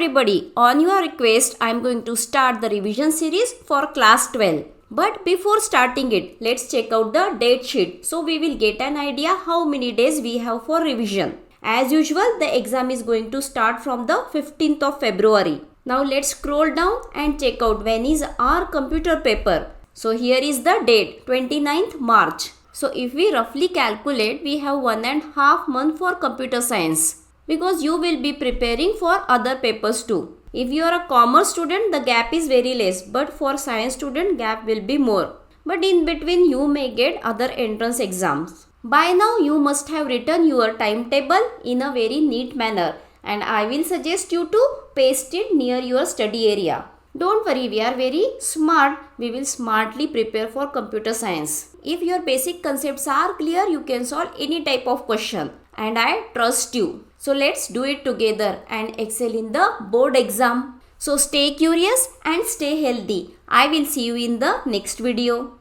everybody, on your request I am going to start the revision series for class 12. But before starting it, let's check out the date sheet. So we will get an idea how many days we have for revision. As usual, the exam is going to start from the 15th of February. Now let's scroll down and check out when is our computer paper. So here is the date, 29th March. So if we roughly calculate, we have 1.5 months for computer science. Because you will be preparing for other papers too. If you are a commerce student, the gap is very less, but for science student, gap will be more. But in between, you may get other entrance exams. By now, you must have written your timetable in a very neat manner, and I will suggest you to paste it near your study area. Don't worry, we are very smart. We will smartly prepare for computer science. If your basic concepts are clear, you can solve any type of question, and I trust you. So let's do it together and excel in the board exam. So stay curious and stay healthy. I will see you in the next video.